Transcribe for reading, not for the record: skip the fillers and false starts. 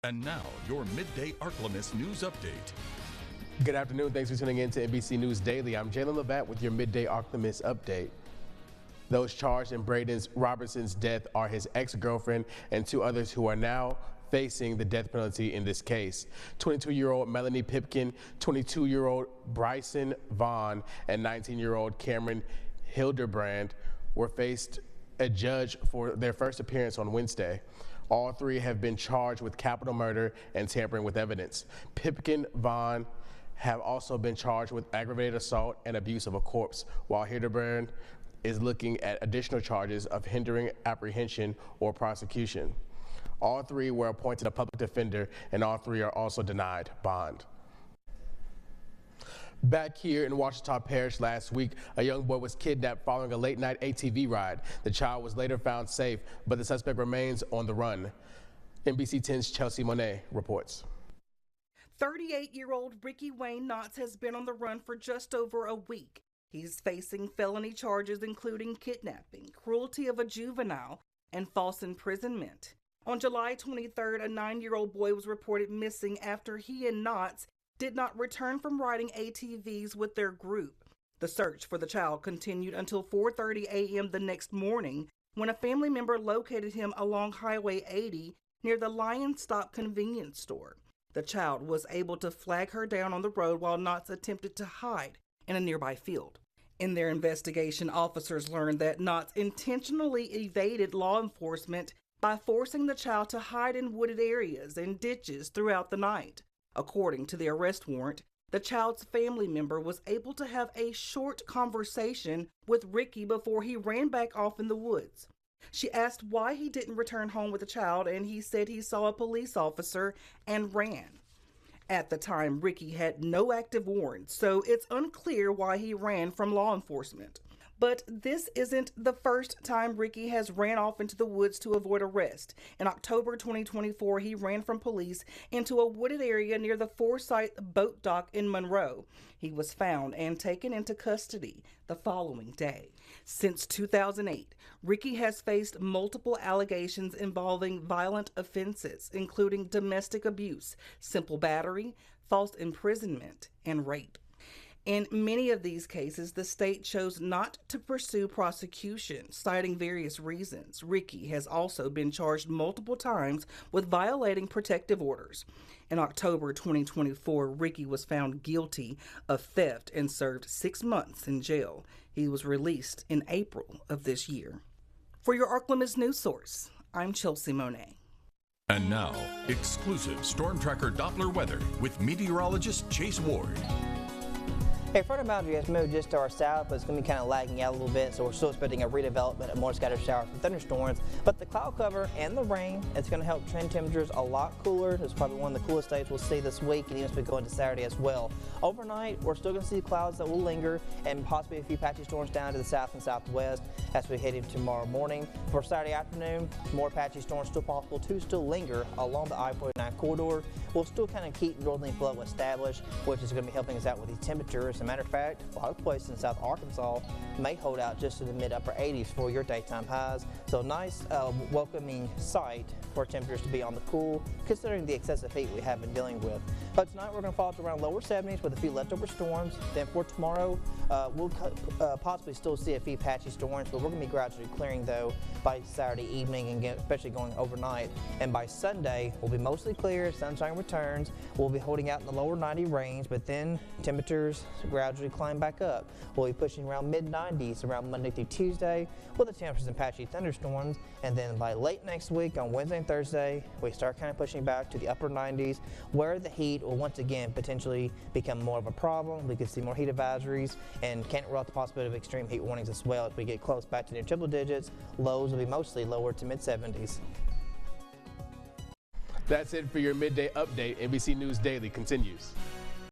And now, your Midday Ark-La-Miss news update. Good afternoon. Thanks for tuning in to NBC News Daily. I'm Jalen Levat with your Midday Ark-La-Miss update. Those charged in Braden Robertson's death are his ex-girlfriend and two others who are now facing the death penalty in this case. 22-year-old Melanie Pipkin, 22-year-old Bryson Vaughn, and 19-year-old Cameron Hildebrand were faced a judge for their first appearance on Wednesday. All three have been charged with capital murder and tampering with evidence. Pipkin Vaughn have also been charged with aggravated assault and abuse of a corpse, while Hildebrand is looking at additional charges of hindering apprehension or prosecution. All three were appointed a public defender, and all three are also denied bond. Back here in Ouachita Parish last week, a young boy was kidnapped following a late-night ATV ride. The child was later found safe, but the suspect remains on the run. NBC 10's Chelsea Monet reports. 38-year-old Ricky Wayne Knotts has been on the run for just over a week. He's facing felony charges including kidnapping, cruelty of a juvenile, and false imprisonment. On July 23rd, a 9-year-old boy was reported missing after he and Knotts did not return from riding ATVs with their group. The search for the child continued until 4:30 a.m. the next morning when a family member located him along Highway 80 near the Lion Stop convenience store. The child was able to flag her down on the road while Knotts attempted to hide in a nearby field. In their investigation, officers learned that Knotts intentionally evaded law enforcement by forcing the child to hide in wooded areas and ditches throughout the night. According to the arrest warrant, the child's family member was able to have a short conversation with Ricky before he ran back off in the woods. She asked why he didn't return home with the child, and he said he saw a police officer and ran. At the time, Ricky had no active warrant, so it's unclear why he ran from law enforcement. But this isn't the first time Ricky has ran off into the woods to avoid arrest. In October 2024, he ran from police into a wooded area near the Forsyth boat dock in Monroe. He was found and taken into custody the following day. Since 2008, Ricky has faced multiple allegations involving violent offenses, including domestic abuse, simple battery, false imprisonment, and rape. In many of these cases, the state chose not to pursue prosecution, citing various reasons. Ricky has also been charged multiple times with violating protective orders. In October 2024, Ricky was found guilty of theft and served 6 months in jail. He was released in April of this year. For your Ark-La-Miss news source, I'm Chelsea Monet. And now, exclusive Storm Tracker Doppler weather with meteorologist Chase Ward. Hey, front of boundary has moved just to our south, but it's going to be kind of lagging out a little bit, so we're still expecting a redevelopment of more scattered showers and thunderstorms. But the cloud cover and the rain, it's going to help trend temperatures a lot cooler. It's probably one of the coolest days we'll see this week, and even as we go into Saturday as well. Overnight, we're still going to see clouds that will linger and possibly a few patchy storms down to the south and southwest as we head into tomorrow morning. For Saturday afternoon, more patchy storms still possible to still linger along the I-49 corridor. We'll still kind of keep northerly flow established, which is going to be helping us out with these temperatures. As a matter of fact, a lot of places in South Arkansas may hold out just to the mid-upper 80s for your daytime highs. So nice, welcoming sight for temperatures to be on the cool, considering the excessive heat we have been dealing with. But tonight we're going to fall to around lower 70s with a few leftover storms. Then for tomorrow, we'll possibly still see a few patchy storms, but we're going to be gradually clearing though by Saturday evening and especially going overnight. And by Sunday, we'll be mostly clear, sunshine returns. We'll be holding out in the lower 90 range, but then temperatures gradually climb back up. We'll be pushing around mid-90s around Monday through Tuesday with the temperatures and patchy thunderstorms. And then by late next week on Wednesday and Thursday, we start kind of pushing back to the upper 90s where the heat will once again potentially become more of a problem. We could see more heat advisories and can't rule out the possibility of extreme heat warnings as well as we get close back to near triple digits. Lows will be mostly lower to mid-70s. That's it for your midday update. NBC News Daily continues.